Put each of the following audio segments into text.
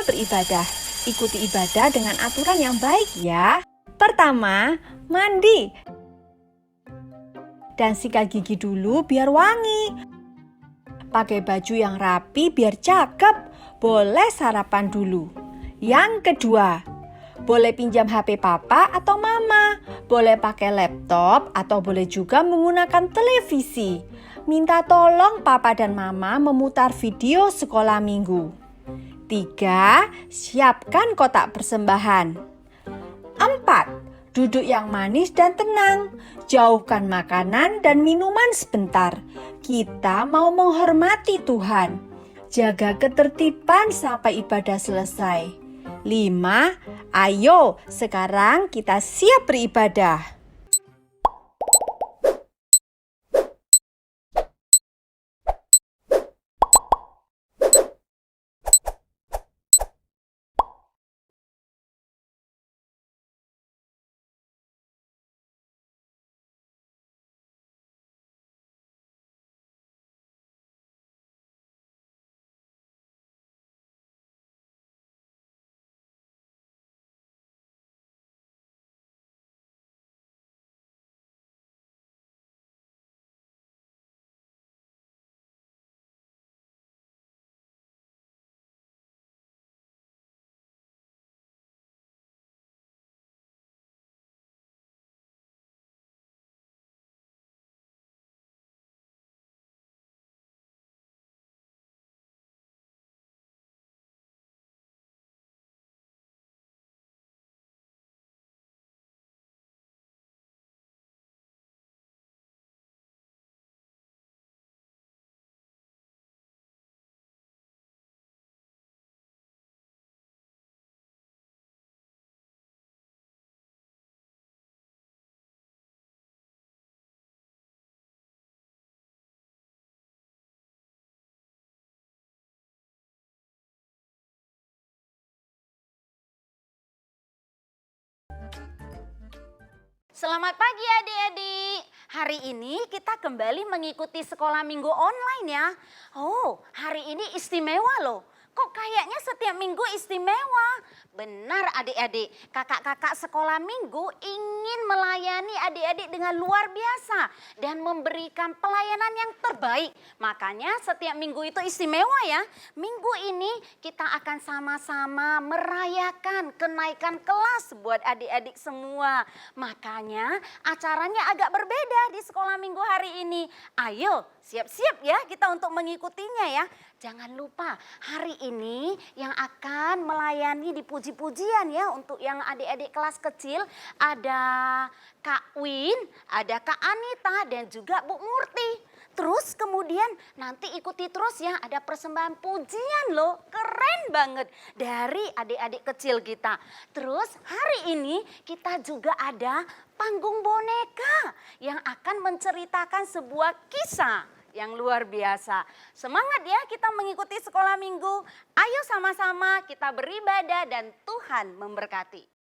caranya beribadah. Ikuti ibadah dengan aturan yang baik ya. Pertama, mandi. Dan sikat gigi dulu biar wangi. Pakai baju yang rapi biar cakep. Boleh sarapan dulu. Yang kedua, boleh pinjam HP papa atau mama. Boleh pakai laptop atau boleh juga menggunakan televisi. Minta tolong papa dan mama memutar video sekolah minggu. 3. Siapkan kotak persembahan. 4. Duduk yang manis dan tenang. Jauhkan makanan dan minuman sebentar. Kita mau menghormati Tuhan. Jaga ketertiban sampai ibadah selesai. 5. Ayo, sekarang kita siap beribadah. Selamat pagi adik-adik. Hari ini kita kembali mengikuti sekolah minggu online ya. Oh, hari ini istimewa loh. Kok kayaknya setiap minggu istimewa? Benar adik-adik, kakak-kakak sekolah minggu ingin melayani adik-adik dengan luar biasa dan memberikan pelayanan yang terbaik. Makanya setiap minggu itu istimewa ya. Minggu ini kita akan sama-sama merayakan kenaikan kelas buat adik-adik semua. Makanya acaranya agak berbeda di sekolah minggu hari ini. Ayo siap-siap ya kita untuk mengikutinya ya. Jangan lupa hari ini yang akan melayani di puji-pujian ya untuk yang adik-adik kelas kecil ada Kak Win, ada Kak Anita dan juga Bu Murti. Terus kemudian nanti ikuti terus ya ada persembahan pujian loh, keren banget dari adik-adik kecil kita. Terus hari ini kita juga ada panggung boneka yang akan menceritakan sebuah kisah yang luar biasa. Semangat ya kita mengikuti sekolah minggu. Ayo sama-sama kita beribadah dan Tuhan memberkati.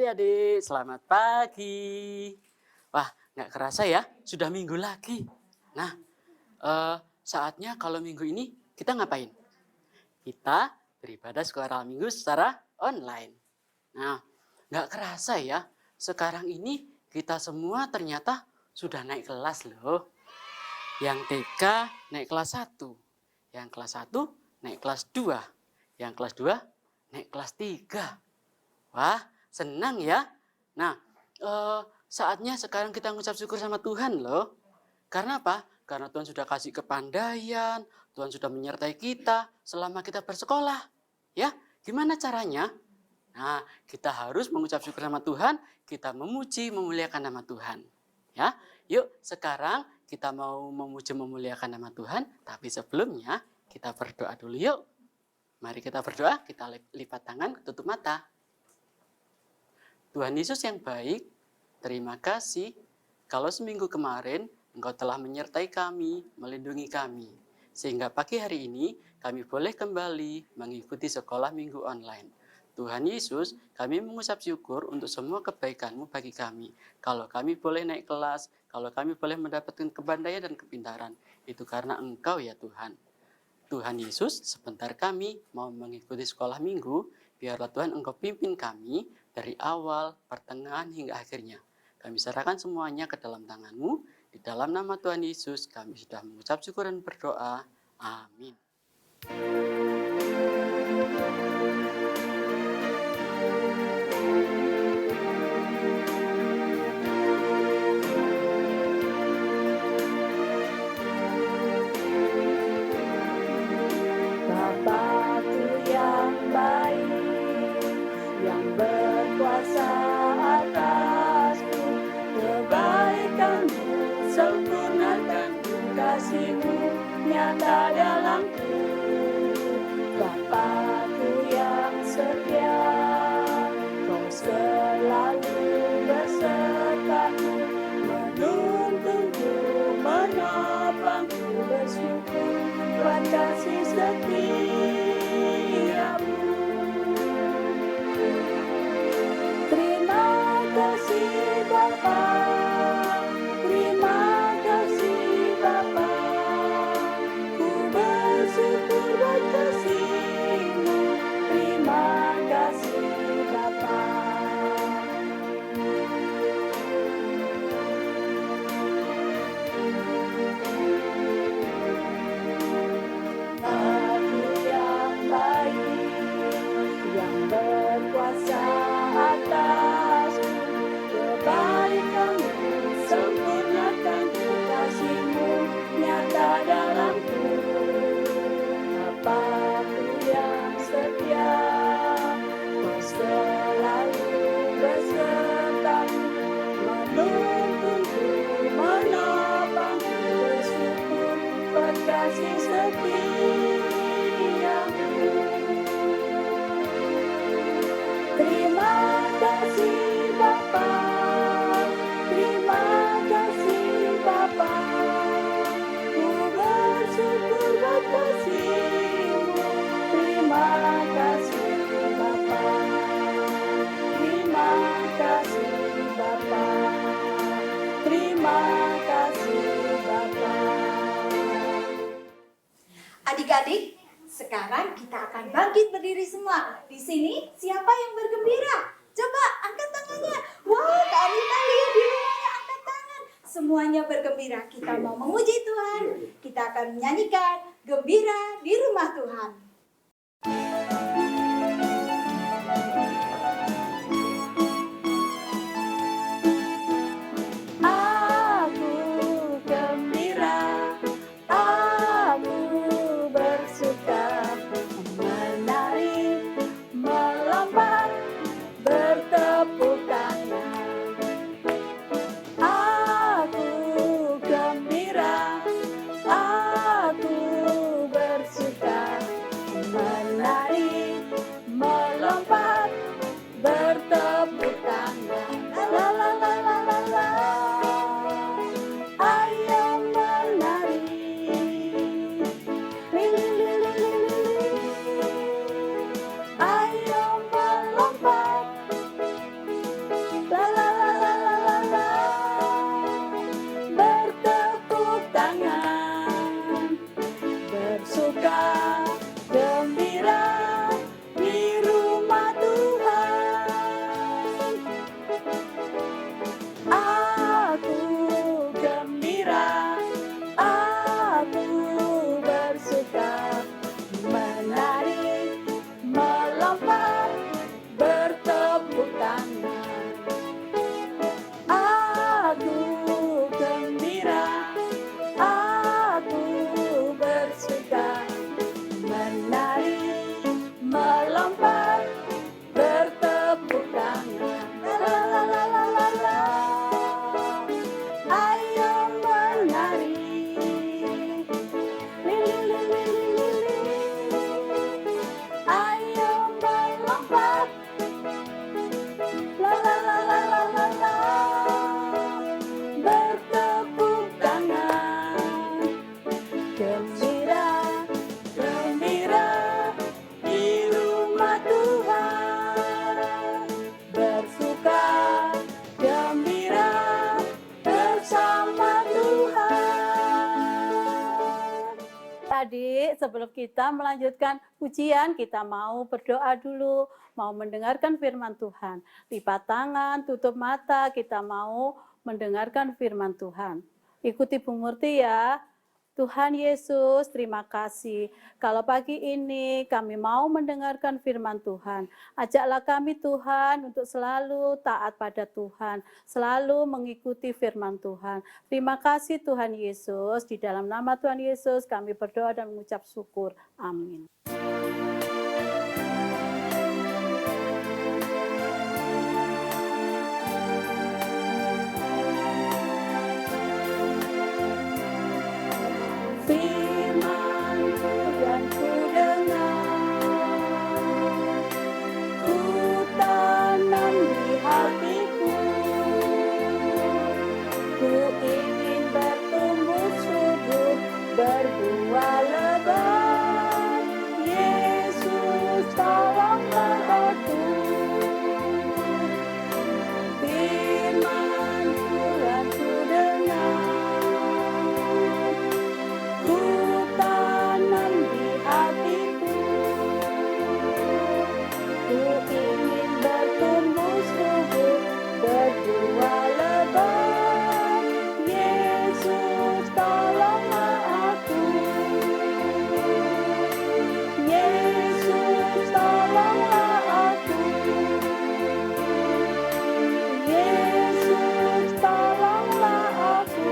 adik-adik, selamat pagi. Wah, nggak kerasa ya, sudah minggu lagi. Nah, saatnya kalau minggu ini kita ngapain? Kita beribadah sekolah minggu secara online. Nah, nggak kerasa ya, sekarang ini kita semua ternyata sudah naik kelas loh. Yang TK naik kelas 1, yang kelas 1 naik kelas 2, yang kelas 2 naik kelas 3. Wah, senang ya. Nah, saatnya sekarang kita mengucap syukur sama Tuhan loh. Karena apa? Karena Tuhan sudah kasih kepandaian, Tuhan sudah menyertai kita selama kita bersekolah. Ya, gimana caranya? Nah, kita harus mengucap syukur sama Tuhan, kita memuji, memuliakan nama Tuhan. Ya, yuk sekarang kita mau memuji, memuliakan nama Tuhan, tapi sebelumnya kita berdoa dulu yuk. Mari kita berdoa, kita lipat tangan, tutup mata. Tuhan Yesus yang baik, terima kasih kalau seminggu kemarin Engkau telah menyertai kami, melindungi kami. Sehingga pagi hari ini kami boleh kembali mengikuti sekolah minggu online. Tuhan Yesus, kami mengucap syukur untuk semua kebaikan-Mu bagi kami. Kalau kami boleh naik kelas, kalau kami boleh mendapatkan kepandaian dan kepintaran, itu karena Engkau ya Tuhan. Tuhan Yesus, sebentar kami mau mengikuti sekolah minggu, biarlah Tuhan Engkau pimpin kami dari awal, pertengahan, hingga akhirnya. Kami serahkan semuanya ke dalam tangan-Mu. Di dalam nama Tuhan Yesus, kami sudah mengucap syukur dan berdoa. Amin. Bapakku yang baik, yang berkuasa atasku, kebaikan-Mu sempurnakan, kasih-Mu nyata dalamku. Bapakku yang setia, Kau selalu bersertaku, menuntunku, menopangku, bersyukur buat kasih setiamu. Terima kasih Bapa, terima kasih Bapa, ku bersyukur buat kasih-Mu. Terima kasih Bapa. Aku yang baik, yang berkuasa atasku, kebaikan-Mu sempurnakan, kasih-Mu nyata dalamku. Bapakku yang setia, Kau selalu bersertaku, menuntunku, menopangku, bersyukur buat kasih setiamu. Terima kasih Bapa, terima kasih Bapa, ku bersyukur buat kasih-Mu. Terima kasih Bapa, terima kasih Bapa, terima kasih Bapa. Adik-adik, sekarang kita akan bangkit berdiri semua. Di sini siapa yang bergembira? Coba angkat tangannya. Wah, Kak Rita lihat di rumahnya angkat tangan. Semuanya bergembira. Kita mau memuji Tuhan. Kita akan menyanyikan Gembira di Rumah Tuhan. Aku gembira, aku bersuka, menari, melompat, bertepuk tangan. Aku gembira, aku bersuka, menari, sebelum kita melanjutkan ujian, kita mau berdoa dulu, mau mendengarkan firman Tuhan. Lipat tangan, tutup mata, kita mau mendengarkan firman Tuhan. Ikuti Bu Murti ya. Tuhan Yesus, terima kasih. Kalau pagi ini kami mau mendengarkan firman Tuhan. Ajaklah kami Tuhan untuk selalu taat pada Tuhan, selalu mengikuti firman Tuhan. Terima kasih Tuhan Yesus. Di dalam nama Tuhan Yesus kami berdoa dan mengucap syukur. Amin. Firman-Mu yang ku dengar, ku tanam di hatiku. Ku ingin bertumbuh subur, berbuah lebat. Yesus, tolonglah aku. Firman-Mu yang ku dengar, ku tanam di hatiku. Ku ingin bertumbuh subur, berbuah lebat. Yesus, tolonglah aku. Yesus, tolonglah aku. Yesus, tolonglah aku.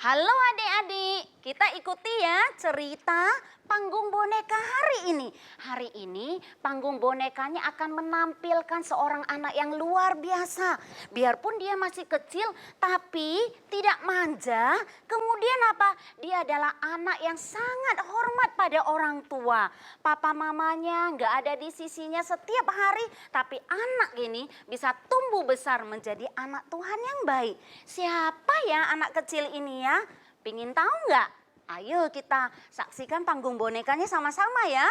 Halo adik-adik, kita ikuti ya cerita panggung boneka hari ini. Hari ini panggung bonekanya akan menampilkan seorang anak yang luar biasa. Biarpun dia masih kecil tapi tidak manja. Kemudian apa? Dia adalah anak yang sangat hormat pada orang tua. Papa mamanya nggak ada di sisinya setiap hari. Tapi anak ini bisa tumbuh besar menjadi anak Tuhan yang baik. Siapa ya anak kecil ini ya? Pingin tahu nggak? Ayo kita saksikan panggung bonekanya sama-sama ya.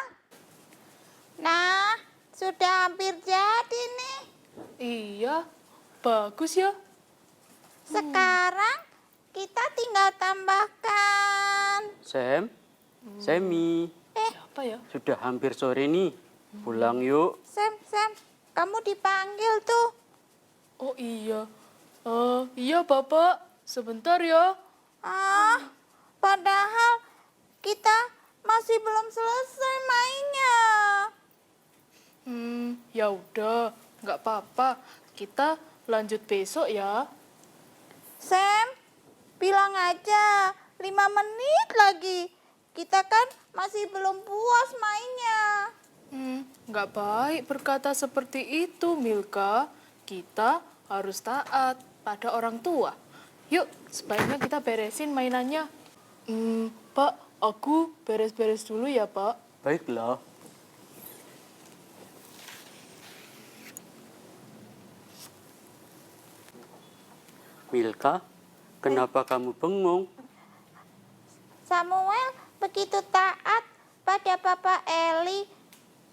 Nah, sudah hampir jadi nih. Iya, bagus ya. Sekarang kita tinggal tambahkan. Semi, Apa ya? sudah hampir sore nih. Pulang yuk. Sam, kamu dipanggil tuh. Oh iya. Iya Bapak, sebentar ya. Padahal kita masih belum selesai mainnya. Ya udah, nggak apa-apa. Kita lanjut besok ya. Sam, bilang aja 5 menit lagi. Kita kan masih belum puas mainnya. Nggak baik berkata seperti itu, Milka. Kita harus taat pada orang tua. Yuk, sebaiknya kita beresin mainannya. Pak, aku beres-beres dulu ya, Pak. Baiklah. Milka, kenapa kamu bengong? Samuel begitu taat pada Papa Eli.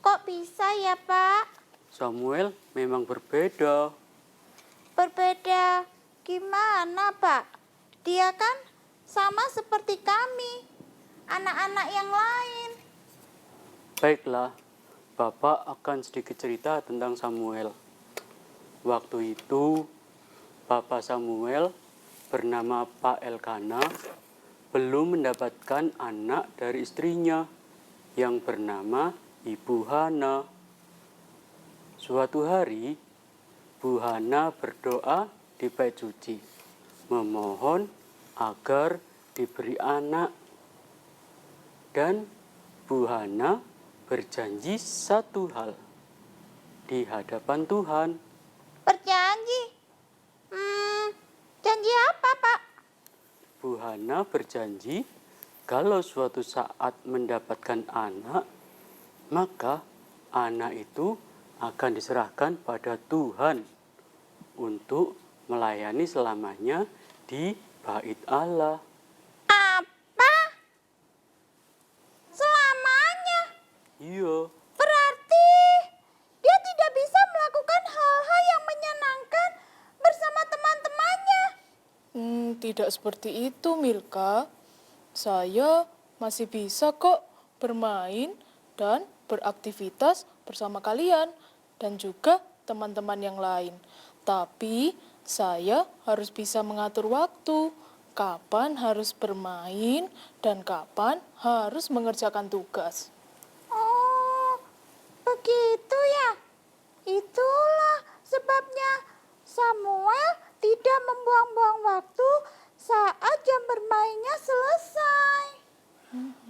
Kok bisa ya, Pak? Samuel memang berbeda. Berbeda gimana, Pak? Dia kan sama seperti kami, anak-anak yang lain. Baiklah, Bapak akan sedikit cerita tentang Samuel. Waktu itu, Bapak Samuel bernama Pak Elkana belum mendapatkan anak dari istrinya yang bernama Ibu Hana. Suatu hari, Bu Hana berdoa di bait suci, memohon agar diberi anak. Dan Bu Hana berjanji satu hal di hadapan Tuhan. Berjanji? Janji apa, Pak? Bu Hana berjanji kalau suatu saat mendapatkan anak, maka anak itu akan diserahkan pada Tuhan untuk melayani selamanya di bait Allah. Apa? Selamanya? Iya, Berarti dia tidak bisa melakukan hal Tidak seperti itu, Milka. Saya masih bisa kok bermain dan beraktivitas bersama kalian dan juga teman-teman yang lain. Tapi saya harus bisa mengatur waktu, kapan harus bermain dan kapan harus mengerjakan tugas. Oh, begitu ya. Itulah sebabnya Samuel tidak membuang-buang waktu saat jam bermainnya selesai.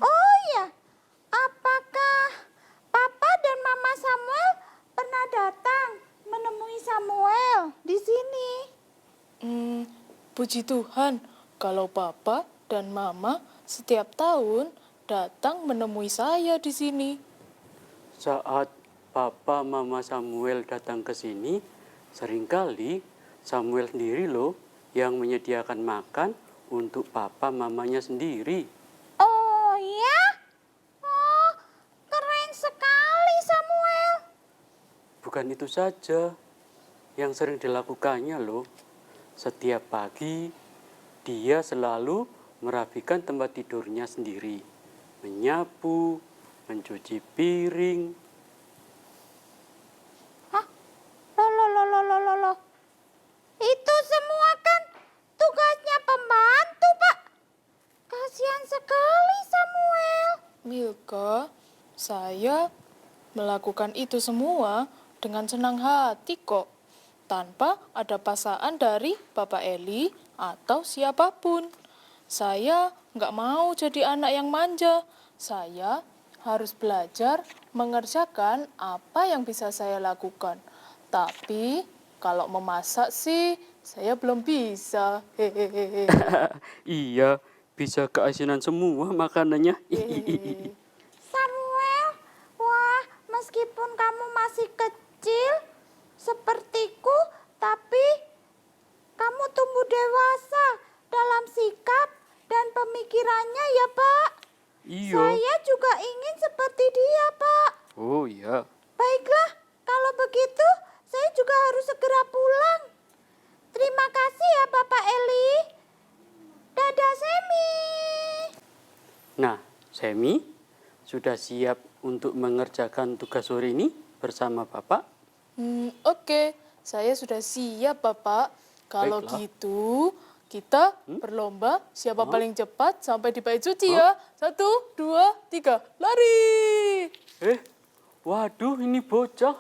Oh ya, apakah Papa dan Mama Samuel pernah datang menemui Samuel di sini? Puji Tuhan, kalau Papa dan Mama setiap tahun datang menemui saya di sini. Saat Papa Mama Samuel datang ke sini, seringkali Samuel sendiri loh yang menyediakan makan untuk Papa Mamanya sendiri. Oh ya? Oh, keren sekali Samuel. Bukan itu saja yang sering dilakukannya loh. Setiap pagi, dia selalu merapikan tempat tidurnya sendiri. Menyapu, mencuci piring. Hah? Loh. Itu semua kan tugasnya pembantu, Pak. Kasihan sekali Samuel. Milka, saya melakukan itu semua dengan senang hati kok, tanpa ada paksaan dari Bapak Eli atau siapapun. Saya nggak mau jadi anak yang manja. Saya harus belajar mengerjakan apa yang bisa saya lakukan. Tapi kalau memasak sih, saya belum bisa. Hehehe. Iya, bisa keasinan semua makanannya. Samuel, wah, meskipun kamu masih kecil sepertiku, tapi kamu tumbuh dewasa dalam sikap dan pemikirannya ya, Pak. Iya. Saya juga ingin seperti dia, Pak. Oh iya. Baiklah, kalau begitu saya juga harus segera pulang. Terima kasih ya Bapak Eli. Dadah Semi. Nah, Semi sudah siap untuk mengerjakan tugas sore ini bersama Bapak? Oke, saya sudah siap, Bapak. Kalau Baiklah. gitu, kita berlomba siapa paling cepat sampai di bait suci ya. 1, 2, 3, lari! Waduh, ini bocah.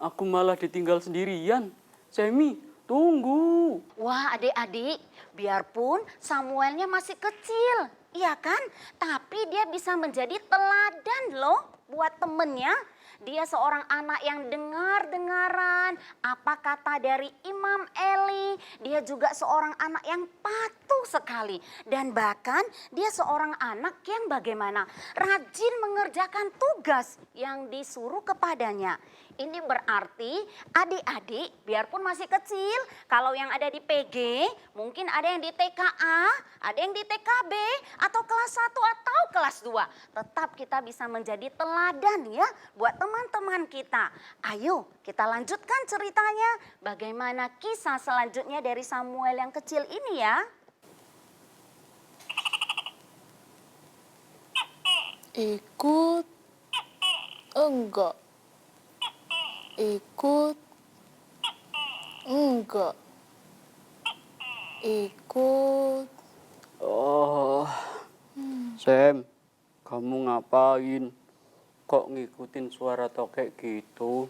Aku malah ditinggal sendirian. Semi, tunggu. Wah adik-adik, biarpun Samuelnya masih kecil, iya kan? Tapi dia bisa menjadi teladan loh buat temennya. Dia seorang anak yang dengar-dengaran apa kata dari Imam Eli. Dia juga seorang anak yang patuh sekali. Dan bahkan dia seorang anak yang bagaimana? Rajin mengerjakan tugas yang disuruh kepadanya. Ini berarti adik-adik biarpun masih kecil, kalau yang ada di PG, mungkin ada yang di TKA, ada yang di TKB, atau kelas 1 atau kelas 2. Tetap kita bisa menjadi teladan ya buat teman-teman kita. Ayo kita lanjutkan ceritanya, bagaimana kisah selanjutnya dari Samuel yang kecil ini ya. Ikut, enggak. Ikut, enggak. Ikut. Oh, Sam, kamu ngapain? Kok ngikutin suara tokek gitu?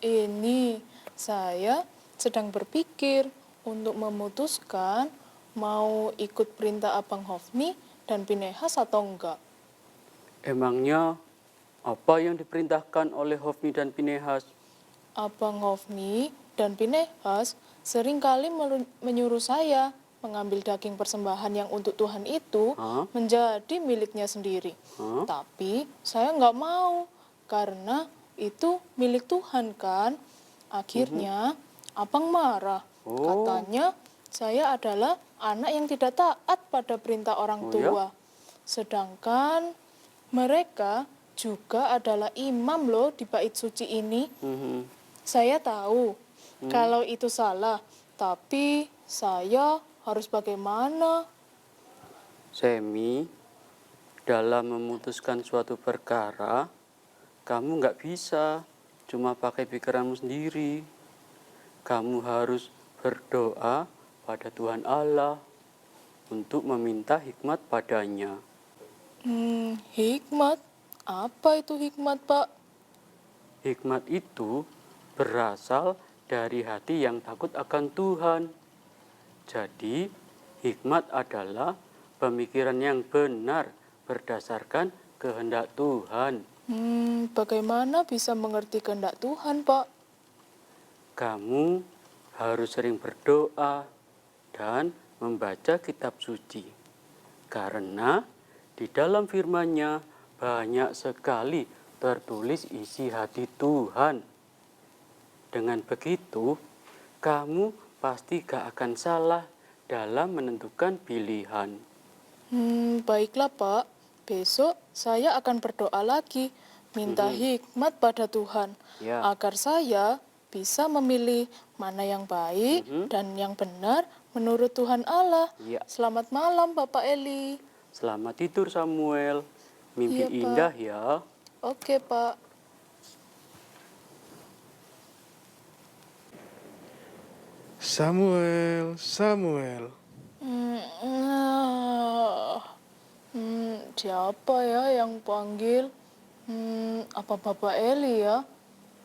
Ini saya sedang berpikir untuk memutuskan mau ikut perintah Abang Hofni dan Pinehas atau enggak. Emangnya apa yang diperintahkan oleh Hofni dan Pinehas? Abang Hofni dan Pinehas seringkali menyuruh saya mengambil daging persembahan yang untuk Tuhan itu menjadi miliknya sendiri. Tapi saya nggak mau karena itu milik Tuhan kan. Akhirnya Abang marah. Katanya saya adalah anak yang tidak taat pada perintah orang tua. Sedangkan mereka juga adalah imam loh di bait suci ini. Saya tahu kalau itu salah, tapi saya harus bagaimana? Semi, dalam memutuskan suatu perkara, kamu nggak bisa cuma pakai pikiranmu sendiri. Kamu harus berdoa pada Tuhan Allah untuk meminta hikmat padanya. Hikmat? Apa itu hikmat, Pak? Hikmat itu berasal dari hati yang takut akan Tuhan. Jadi, hikmat adalah pemikiran yang benar berdasarkan kehendak Tuhan. Bagaimana bisa mengerti kehendak Tuhan, Pak? Kamu harus sering berdoa dan membaca kitab suci. Karena di dalam firman-Nya banyak sekali tertulis isi hati Tuhan. Dengan begitu, kamu pasti gak akan salah dalam menentukan pilihan. Baiklah, Pak. Besok saya akan berdoa lagi, minta hikmat pada Tuhan, Ya. agar saya bisa memilih mana yang baik dan yang benar menurut Tuhan Allah. Ya. Selamat malam, Bapak Eli. Selamat tidur Samuel. Mimpi Iya, Pak. indah ya. Oke, Pak. Samuel, Samuel. Siapa ya yang panggil? Apa Bapak Eli ya?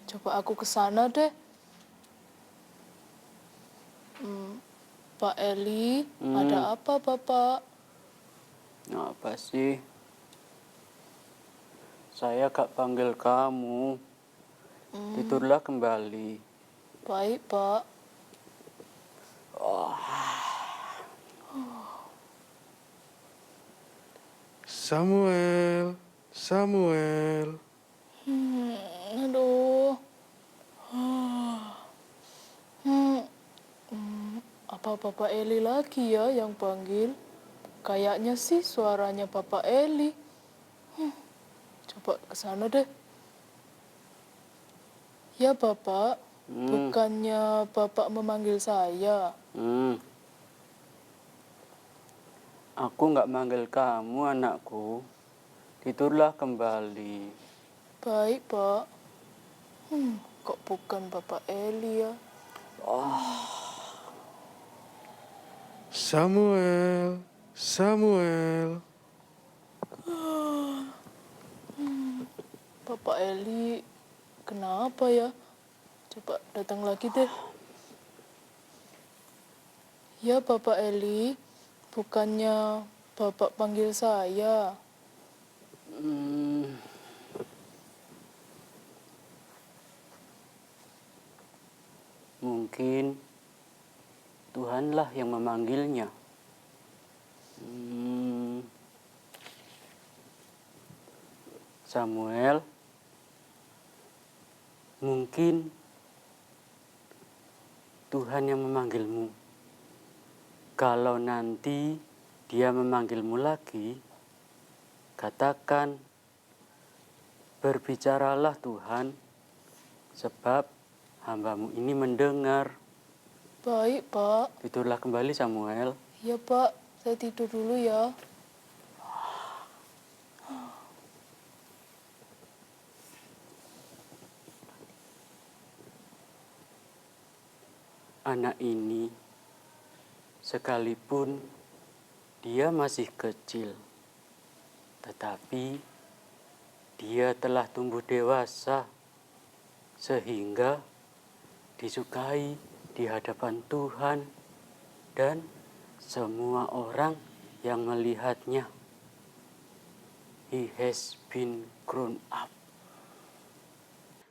Coba aku ke sana deh. Pak Eli, ada apa Bapak? Apa sih? Saya gak panggil kamu. Tidurlah kembali. Baik, Pak. Samuel, Samuel. Aduh. Apa Bapak Eli lagi ya yang panggil? Kayaknya sih suaranya Bapak Eli. Coba ke sana deh. Ya Bapak, bukannya Bapak memanggil saya. Aku gak manggil kamu anakku. Tidurlah kembali. Baik Pak. Kok bukan Bapak Eli ya? Samuel, Samuel. Bapak Eli, kenapa ya? Coba datang lagi deh. Ya Bapak Eli, bukannya Bapak panggil saya. Mungkin Tuhanlah yang memanggilnya. Samuel, mungkin Tuhan yang memanggilmu. Kalau nanti Dia memanggilmu lagi, katakan, berbicaralah Tuhan, sebab hamba-Mu ini mendengar. Baik Pak. Tidurlah kembali Samuel. Ya Pak, saya tidur dulu ya. Anak ini, sekalipun dia masih kecil, tetapi dia telah tumbuh dewasa sehingga disukai di hadapan Tuhan dan semua orang yang melihatnya. He has been grown up.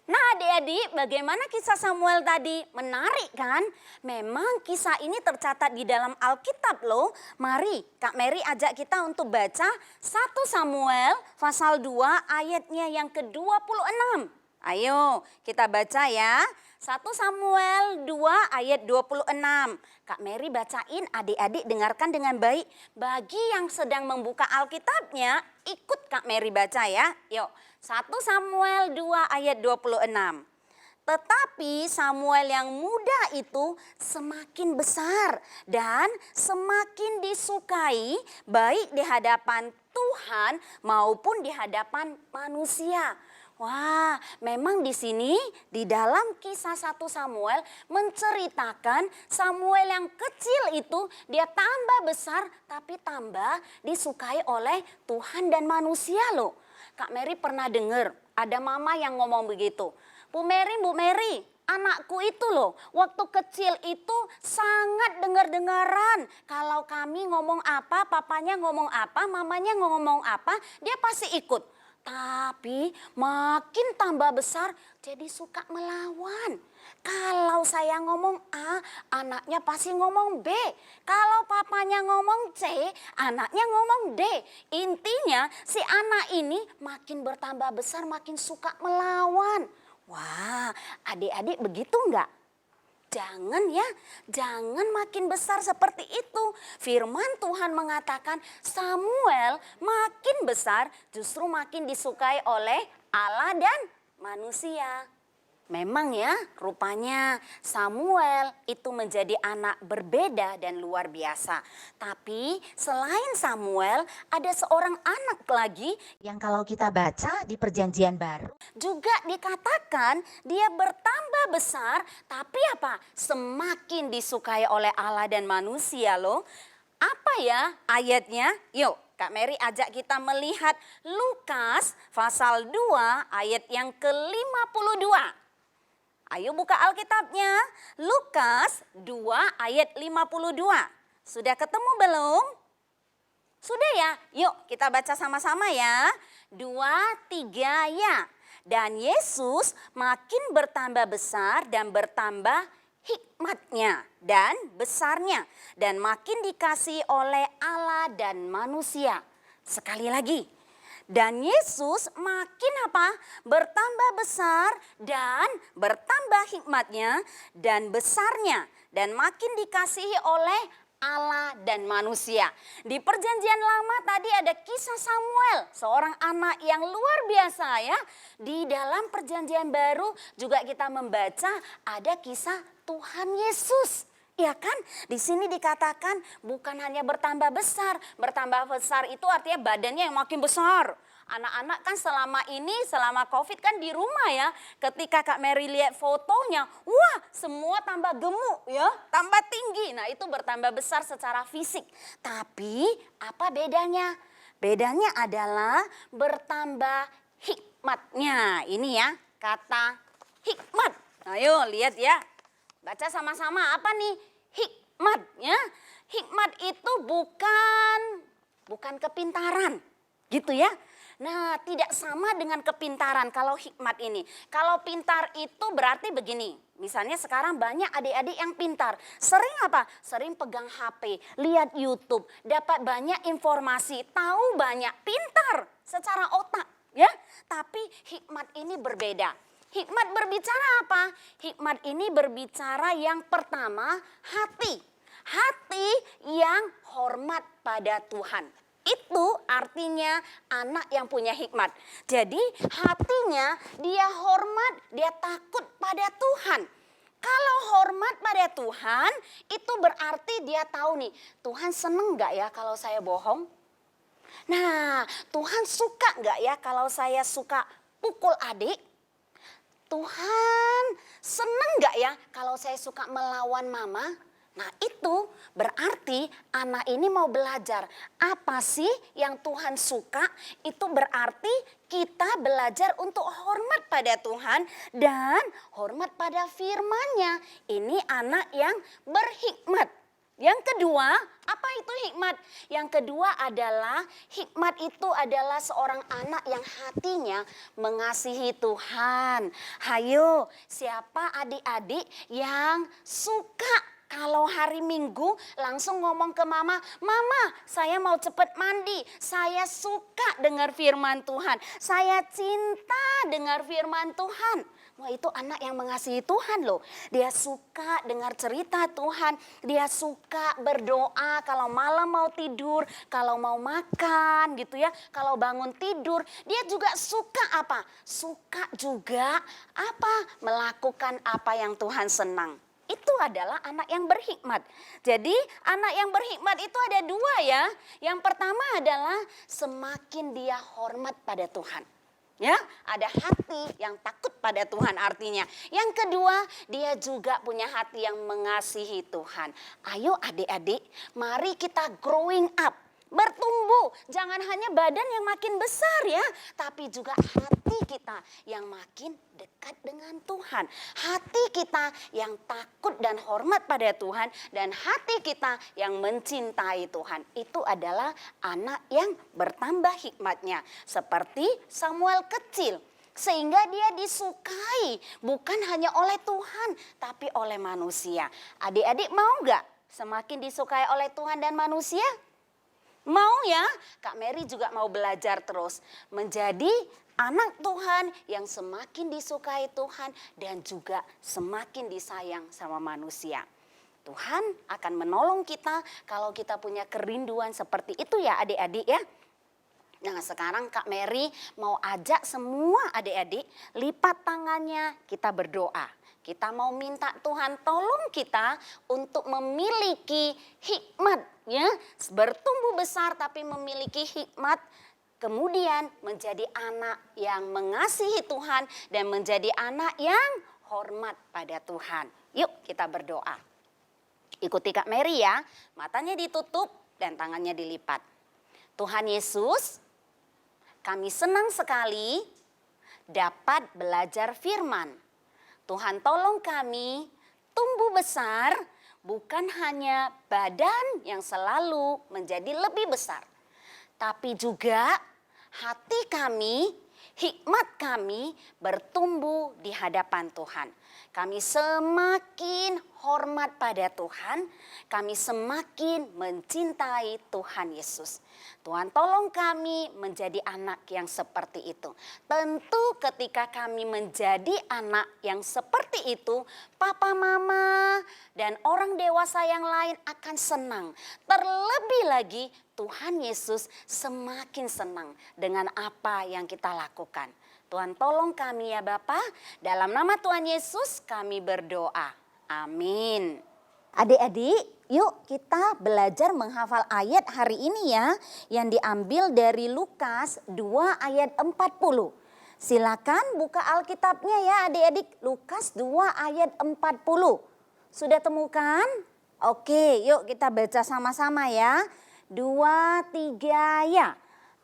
Nah adik-adik, bagaimana kisah Samuel tadi? Menarik kan? Memang kisah ini tercatat di dalam Alkitab loh. Mari Kak Mary ajak kita untuk baca 1 Samuel pasal 2 ayatnya yang ke-26. Ayo kita baca ya. 1 Samuel 2 ayat 26. Kak Mary bacain, adik-adik dengarkan dengan baik. Bagi yang sedang membuka Alkitabnya, ikut Kak Mary baca ya. Yuk, 1 Samuel 2 ayat 26. Tetapi Samuel yang muda itu semakin besar dan semakin disukai baik di hadapan Tuhan maupun di hadapan manusia. Wah, memang di sini di dalam kisah 1 Samuel menceritakan Samuel yang kecil itu dia tambah besar tapi tambah disukai oleh Tuhan dan manusia loh. Kak Mary pernah dengar ada mama yang ngomong begitu. Bu Mary, anakku itu loh waktu kecil itu sangat dengar-dengaran. Kalau kami ngomong apa, papanya ngomong apa, mamanya ngomong apa, dia pasti ikut. Tapi makin tambah besar jadi suka melawan. Kalau saya ngomong A, anaknya pasti ngomong B. Kalau papanya ngomong C, anaknya ngomong D. Intinya si anak ini makin bertambah besar makin suka melawan. Wah, adik-adik begitu enggak? Jangan ya, jangan makin besar seperti itu. Firman Tuhan mengatakan Samuel makin besar justru makin disukai oleh Allah dan manusia. Memang ya, rupanya Samuel itu menjadi anak berbeda dan luar biasa. Tapi selain Samuel, ada seorang anak lagi Yang kalau kita baca di Perjanjian Baru, juga dikatakan dia bertambah besar, tapi apa? Semakin disukai oleh Allah dan manusia loh. Apa ya ayatnya? Yuk Kak Mary ajak kita melihat Lukas pasal 2 ayat yang ke-52. Ayo buka Alkitabnya, Lukas 2 ayat 52. Sudah ketemu belum? Sudah ya? Yuk kita baca sama-sama ya. 2, 3 ya. Dan Yesus makin bertambah besar dan bertambah hikmatnya dan besarnya. Dan makin dikasihi oleh Allah dan manusia. Sekali lagi. Dan Yesus makin apa? Bertambah besar dan bertambah hikmatnya dan besarnya. Dan makin dikasihi oleh Allah dan manusia. Di Perjanjian Lama tadi ada kisah Samuel, seorang anak yang luar biasa ya. Di dalam Perjanjian Baru juga kita membaca ada kisah Tuhan Yesus. Ya kan, di sini dikatakan bukan hanya bertambah besar itu artinya badannya yang makin besar. Anak-anak kan selama COVID kan di rumah ya. Ketika Kak Mary lihat fotonya, wah semua tambah gemuk ya, tambah tinggi. Nah itu bertambah besar secara fisik. Tapi apa bedanya? Bedanya adalah bertambah hikmatnya. Ini ya kata hikmat. Ayo lihat ya. Baca sama-sama apa nih? Hikmat ya. Hikmat itu bukan kepintaran. Gitu ya. Nah, tidak sama dengan kepintaran kalau hikmat ini. Kalau pintar itu berarti begini. Misalnya sekarang banyak adik-adik yang pintar. Sering apa? Sering pegang HP, lihat YouTube, dapat banyak informasi, tahu banyak, pintar secara otak, ya. Tapi hikmat ini berbeda. Hikmat berbicara apa? Hikmat ini berbicara yang pertama hati. Hati yang hormat pada Tuhan. Itu artinya anak yang punya hikmat. Jadi hatinya dia hormat, dia takut pada Tuhan. Kalau hormat pada Tuhan itu berarti dia tahu nih, Tuhan seneng gak ya kalau saya bohong? Nah, Tuhan suka gak ya kalau saya suka pukul adik? Tuhan seneng gak ya kalau saya suka melawan mama? Nah itu berarti anak ini mau belajar apa sih yang Tuhan suka. Itu berarti kita belajar untuk hormat pada Tuhan dan hormat pada firman-Nya. Ini anak yang berhikmat. Yang kedua, apa itu hikmat? Yang kedua adalah hikmat itu adalah seorang anak yang hatinya mengasihi Tuhan. Hayo, siapa adik-adik yang suka kalau hari Minggu langsung ngomong ke mama, "Mama, saya mau cepet mandi. Saya suka dengar firman Tuhan. Saya cinta dengar firman Tuhan." Wah, itu anak yang mengasihi Tuhan loh. Dia suka dengar cerita Tuhan. Dia suka berdoa kalau malam mau tidur, kalau mau makan gitu ya. Kalau bangun tidur, dia juga suka apa? Suka juga apa? Melakukan apa yang Tuhan senang. Itu adalah anak yang berhikmat. Jadi anak yang berhikmat itu ada dua ya. Yang pertama adalah semakin dia hormat pada Tuhan. Ya, ada hati yang takut pada Tuhan artinya. Yang kedua, dia juga punya hati yang mengasihi Tuhan. Ayo adik-adik, mari kita growing up. Bertumbuh, jangan hanya badan yang makin besar ya, tapi juga hati kita yang makin dekat dengan Tuhan. Hati kita yang takut dan hormat pada Tuhan, dan hati kita yang mencintai Tuhan. Itu adalah anak yang bertambah hikmatnya, seperti Samuel kecil. Sehingga dia disukai bukan hanya oleh Tuhan, tapi oleh manusia. Adik-adik mau gak semakin disukai oleh Tuhan dan manusia? Mau ya, Kak Mary juga mau belajar terus menjadi anak Tuhan yang semakin disukai Tuhan dan juga semakin disayang sama manusia. Tuhan akan menolong kita kalau kita punya kerinduan seperti itu ya adik-adik ya. Nah sekarang Kak Mary mau ajak semua adik-adik lipat tangannya, kita berdoa. Kita mau minta Tuhan tolong kita untuk memiliki hikmat ya, bertumbuh besar tapi memiliki hikmat, kemudian menjadi anak yang mengasihi Tuhan dan menjadi anak yang hormat pada Tuhan. Yuk kita berdoa. Ikuti Kak Mary ya, matanya ditutup dan tangannya dilipat. Tuhan Yesus, kami senang sekali dapat belajar firman. Tuhan tolong kami tumbuh besar, bukan hanya badan yang selalu menjadi lebih besar, tapi juga hati kami, hikmat kami bertumbuh di hadapan Tuhan. Kami semakin hormat pada Tuhan, kami semakin mencintai Tuhan Yesus. Tuhan tolong kami menjadi anak yang seperti itu. Tentu ketika kami menjadi anak yang seperti itu, papa mama dan orang dewasa yang lain akan senang. Terlebih lagi Tuhan Yesus semakin senang dengan apa yang kita lakukan. Tuhan tolong kami ya Bapa, dalam nama Tuhan Yesus kami berdoa. Amin. Adik-adik, yuk kita belajar menghafal ayat hari ini ya, yang diambil dari Lukas 2 ayat 40. Silakan buka Alkitabnya ya adik-adik, Lukas 2 ayat 40. Sudah temukan? Oke, yuk kita baca sama-sama ya. 2, 3 ya.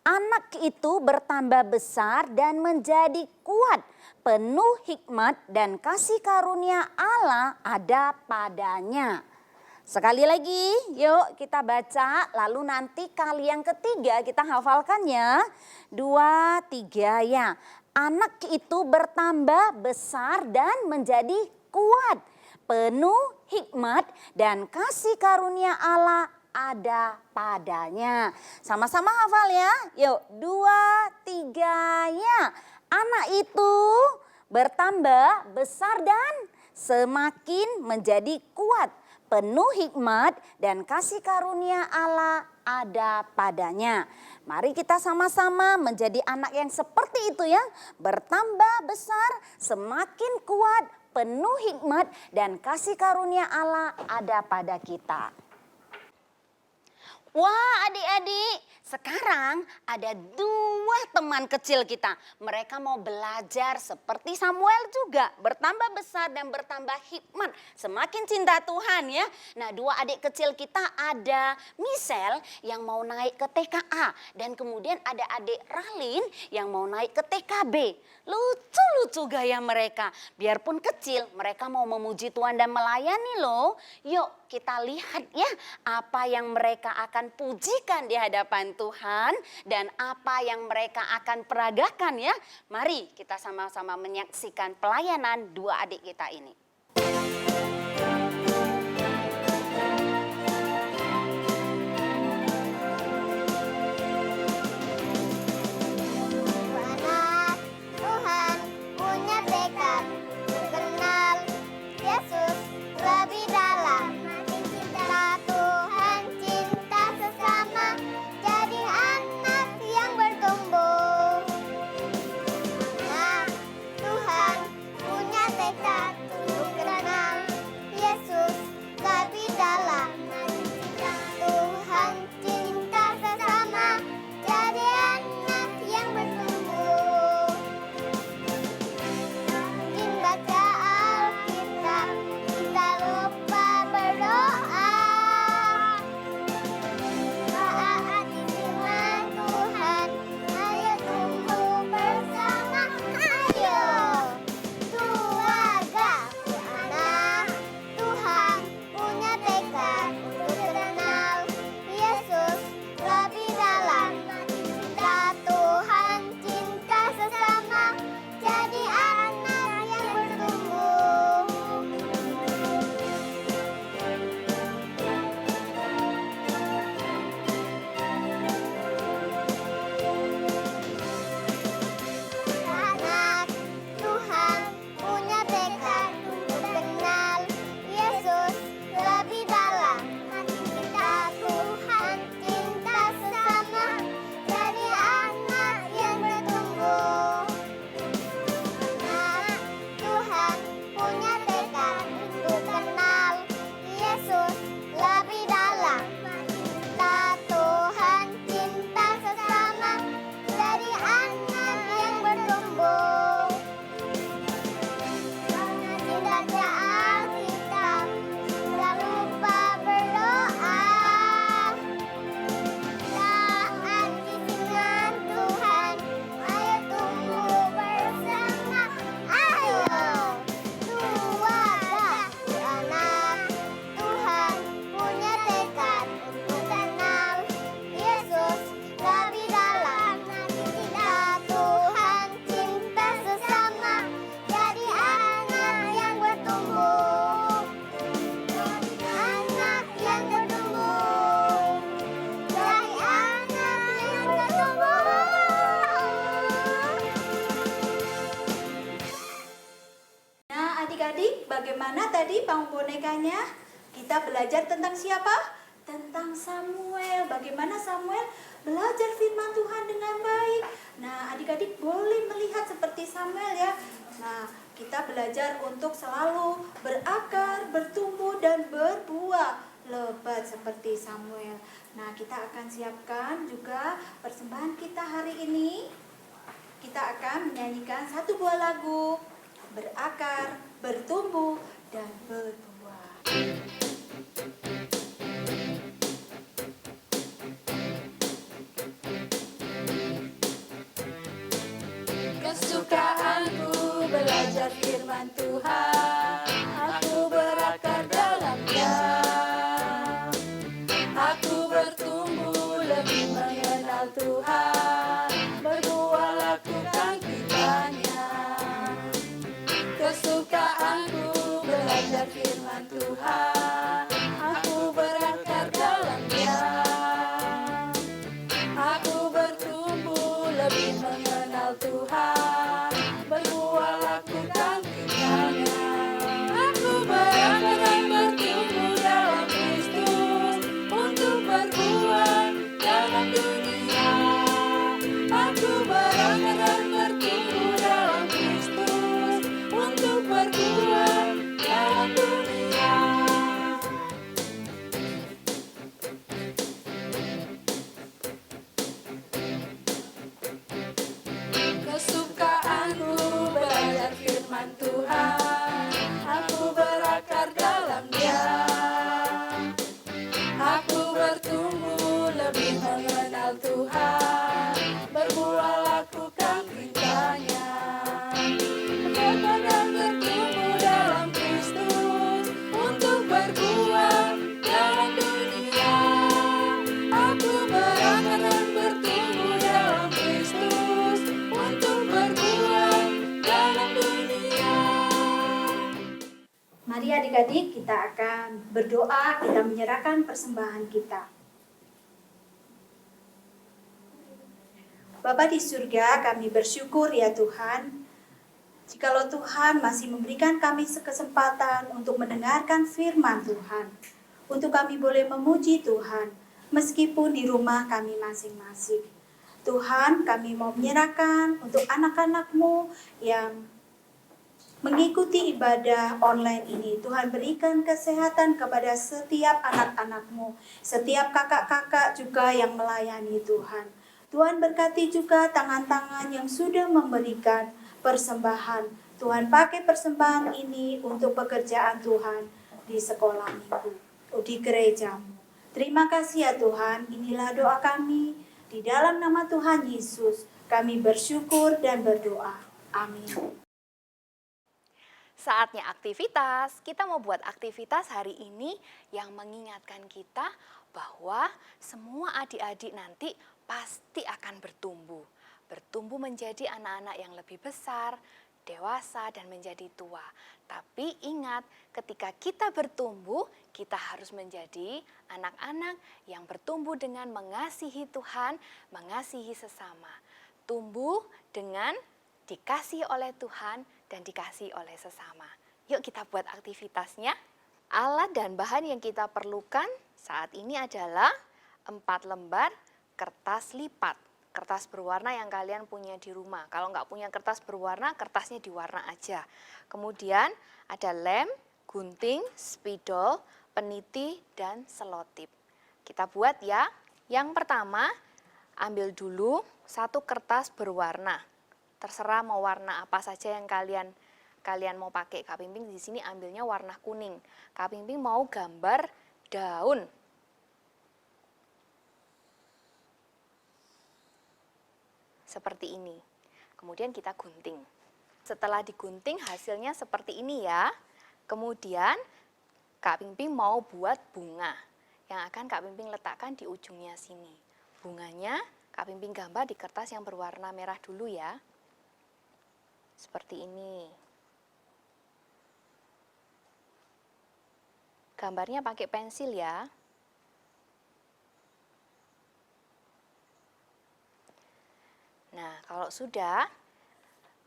Anak itu bertambah besar dan menjadi kuat, penuh hikmat dan kasih karunia Allah ada padanya. Sekali lagi, yuk kita baca, lalu nanti kali yang ketiga kita hafalkan ya. 2, 3 ya. Anak itu bertambah besar dan menjadi kuat, penuh hikmat dan kasih karunia Allah ada padanya. Sama-sama hafal ya. Yuk 2, 3 ya. Anak itu bertambah besar dan semakin menjadi kuat, penuh hikmat dan kasih karunia Allah ada padanya. Mari kita sama-sama menjadi anak yang seperti itu ya. Bertambah besar, semakin kuat, penuh hikmat dan kasih karunia Allah ada pada kita. Wah adik-adik, sekarang ada 2 teman kecil kita. Mereka mau belajar seperti Samuel juga. Bertambah besar dan bertambah hikmat. Semakin cinta Tuhan ya. Nah 2 adik kecil kita ada Michelle yang mau naik ke TKA. Dan kemudian ada adik Ralin yang mau naik ke TKB. Lucu-lucu gaya mereka. Biarpun kecil mereka mau memuji Tuhan dan melayani loh. Yuk kita lihat ya apa yang mereka akan pujikan di hadapan Tuhan dan apa yang mereka akan peragakan ya. Mari kita sama-sama menyaksikan pelayanan 2 adik kita ini. Anak Tuhan punya tekad Mana tadi paung bonekanya? Kita belajar tentang siapa? Tentang Samuel. Bagaimana Samuel belajar firman Tuhan dengan baik. Nah, adik-adik boleh melihat seperti Samuel ya. Nah, kita belajar untuk selalu berakar, bertumbuh, dan berbuah lebat seperti Samuel. Nah, kita akan siapkan juga persembahan kita hari ini. Kita akan menyanyikan satu buah lagu, berakar, bertumbuh, dan berbuah. Kesukaanku belajar firman Tuhan, aku berakar dalamnya. Aku bertumbuh lebih mengenal Tuhan, berbuah lakukan firman-Nya. Kesukaanku belajar firman Tuhan, aku berakar dalamnya. Aku bertumbuh lebih mengenal Tuhan, berbuah lakukan firman-Nya. Aku berakar dan bertumbuh dalam Kristus untuk berbuah dalam dunia. Aku berakar dan bertumbuh dalam Kristus untuk berbuah dalam dunia. Kesukaanku belajar firman Tuhan, aku berakar dalamnya. Aku bertumbuh lebih mengenal Tuhan, berbuah lakukan perintah-Nya. Berakar dan bertumbuh dalam Kristus untuk berbuah dalam dunia. Aku berakar dan bertumbuh dalam Kristus untuk berbuah dalam dunia. Mari adik-adik kita akan berdoa, kita menyerahkan persembahan kita. Bapa di surga, kami bersyukur ya Tuhan. Jikalau Tuhan masih memberikan kami kesempatan untuk mendengarkan firman Tuhan. Untuk kami boleh memuji Tuhan, meskipun di rumah kami masing-masing. Tuhan, kami mau menyerahkan untuk anak-anak-Mu yang mengikuti ibadah online ini. Tuhan berikan kesehatan kepada setiap anak-anak-Mu, setiap kakak-kakak juga yang melayani Tuhan. Tuhan berkati juga tangan-tangan yang sudah memberikan persembahan. Tuhan pakai persembahan ini untuk pekerjaan Tuhan di sekolah minggu, di gerejamu. Terima kasih ya Tuhan, inilah doa kami. Di dalam nama Tuhan Yesus, kami bersyukur dan berdoa. Amin. Saatnya aktivitas. Kita mau buat aktivitas hari ini yang mengingatkan kita bahwa semua adik-adik nanti pasti akan bertumbuh. Bertumbuh menjadi anak-anak yang lebih besar, dewasa, dan menjadi tua. Tapi ingat, ketika kita bertumbuh, kita harus menjadi anak-anak yang bertumbuh dengan mengasihi Tuhan, mengasihi sesama. Tumbuh dengan dikasihi oleh Tuhan dan dikasihi oleh sesama. Yuk kita buat aktivitasnya. Alat dan bahan yang kita perlukan saat ini adalah 4 lembar kertas lipat. Kertas berwarna yang kalian punya di rumah. Kalau nggak punya kertas berwarna, kertasnya diwarna aja. Kemudian ada lem, gunting, spidol, peniti, dan selotip. Kita buat ya. Yang pertama, ambil dulu 1 kertas berwarna. Terserah mau warna apa saja yang kalian mau pakai. Kak Pimping di sini ambilnya warna kuning. Kak Pimping mau gambar daun. Seperti ini. Kemudian kita gunting. Setelah digunting hasilnya seperti ini ya. Kemudian Kak Pimping mau buat bunga yang akan Kak Pimping letakkan di ujungnya sini. Bunganya Kak Pimping gambar di kertas yang berwarna merah dulu ya. Seperti ini. Gambarnya pakai pensil ya. Nah, kalau sudah,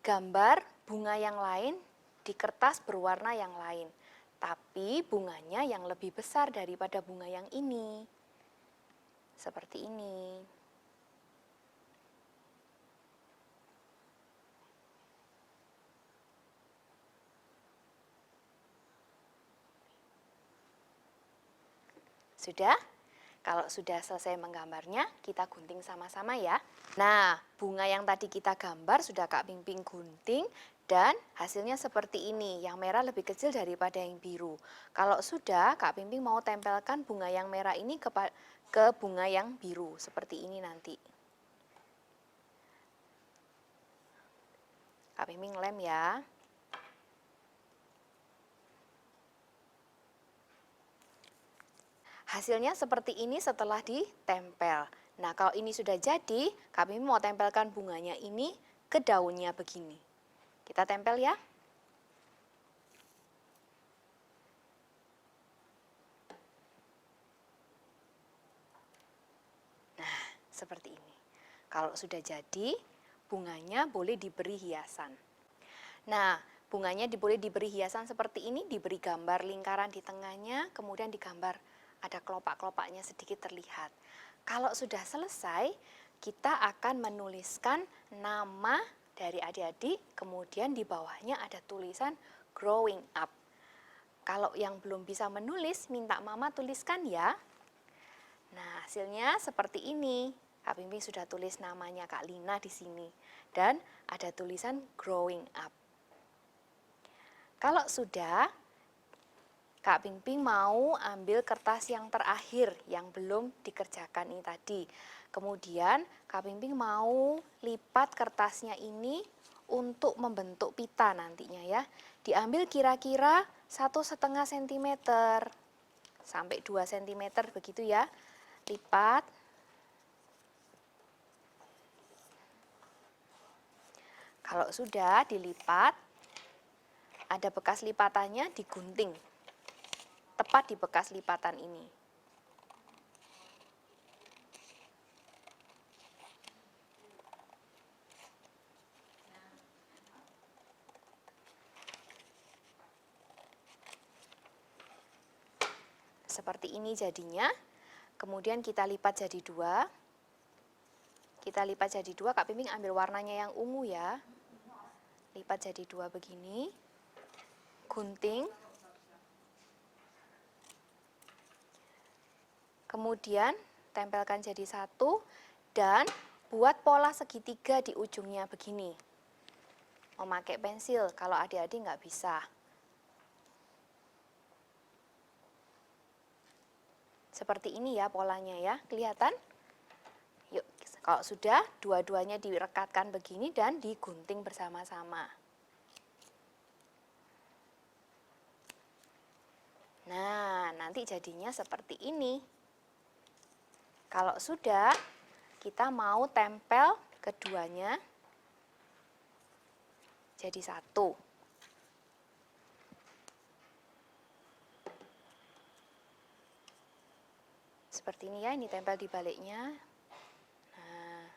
gambar bunga yang lain di kertas berwarna yang lain. tapi bunganya yang lebih besar daripada bunga yang ini. Seperti ini. Sudah? Kalau sudah selesai menggambarnya, kita gunting sama-sama ya. Nah, bunga yang tadi kita gambar sudah Kak Pingping gunting dan hasilnya seperti ini. Yang merah lebih kecil daripada yang biru. Kalau sudah, Kak Pingping mau tempelkan bunga yang merah ini ke bunga yang biru. Seperti ini nanti. Kak Pingping lem ya. Hasilnya seperti ini setelah ditempel. Nah, kalau ini sudah jadi, kami mau tempelkan bunganya ini ke daunnya begini. Kita tempel ya. Nah, seperti ini. Kalau sudah jadi, bunganya boleh diberi hiasan. Nah, bunganya boleh diberi hiasan seperti ini, diberi gambar lingkaran di tengahnya, kemudian digambar ada kelopak-kelopaknya sedikit terlihat. Kalau sudah selesai, kita akan menuliskan nama dari adik-adik, kemudian di bawahnya ada tulisan growing up. Kalau yang belum bisa menulis, minta mama tuliskan ya. Nah, hasilnya seperti ini. Kak Pingping sudah tulis namanya Kak Lina di sini. Dan ada tulisan growing up. Kalau sudah, Kak Pingping mau ambil kertas yang terakhir yang belum dikerjakan ini tadi. Kemudian Kak Pingping mau lipat kertasnya ini untuk membentuk pita nantinya ya. Diambil kira-kira 1,5 cm sampai 2 cm begitu ya. Lipat. Kalau sudah dilipat, ada bekas lipatannya digunting. Tepat di bekas lipatan ini. Seperti ini jadinya. Kemudian kita lipat jadi 2. Kita lipat jadi 2, Kak Pingping ambil warnanya yang ungu ya. Lipat jadi 2 begini. Gunting. Kemudian tempelkan jadi 1 dan buat pola segitiga di ujungnya begini. Memakai pensil, kalau adik-adik nggak bisa. Seperti ini ya polanya ya, kelihatan? Yuk, kalau sudah dua-duanya direkatkan begini dan digunting bersama-sama. Nah, nanti jadinya seperti ini. Kalau sudah, kita mau tempel keduanya jadi 1. Seperti ini ya, ini tempel di baliknya. Nah,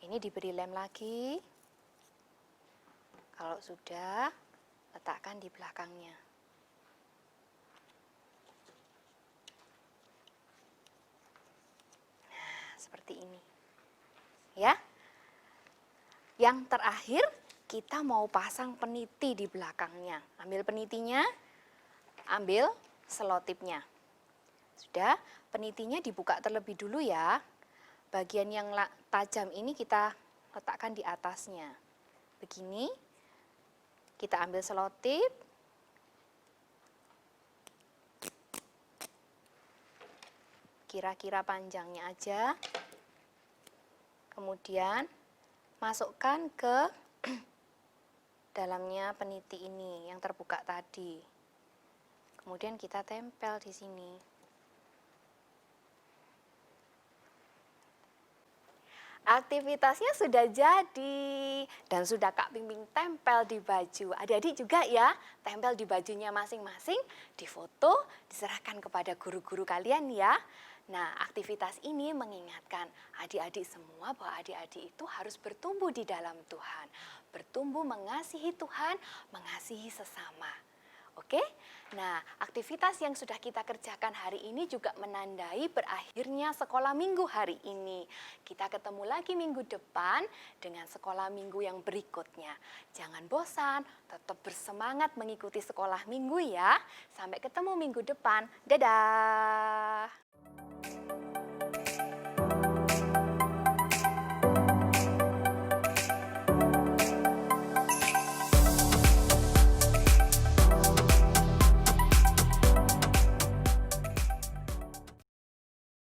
ini diberi lem lagi. Kalau sudah, letakkan di belakangnya. Seperti ini ya. Yang terakhir kita mau pasang peniti di belakangnya. Ambil penitinya, ambil selotipnya. Sudah, penitinya dibuka terlebih dulu ya. Bagian yang tajam ini kita letakkan di atasnya. Begini, kita ambil selotip. Kira-kira panjangnya aja. Kemudian masukkan ke dalamnya peniti ini yang terbuka tadi. Kemudian kita tempel di sini. Aktivitasnya sudah jadi dan sudah Kak Pingping tempel di baju. Adik-adik juga ya, tempel di bajunya masing-masing, difoto, diserahkan kepada guru-guru kalian ya. Nah, aktivitas ini mengingatkan adik-adik semua bahwa adik-adik itu harus bertumbuh di dalam Tuhan. Bertumbuh mengasihi Tuhan, mengasihi sesama. Oke? Nah, aktivitas yang sudah kita kerjakan hari ini juga menandai berakhirnya sekolah minggu hari ini. Kita ketemu lagi minggu depan dengan sekolah minggu yang berikutnya. Jangan bosan, tetap bersemangat mengikuti sekolah minggu ya. Sampai ketemu minggu depan. Dadah!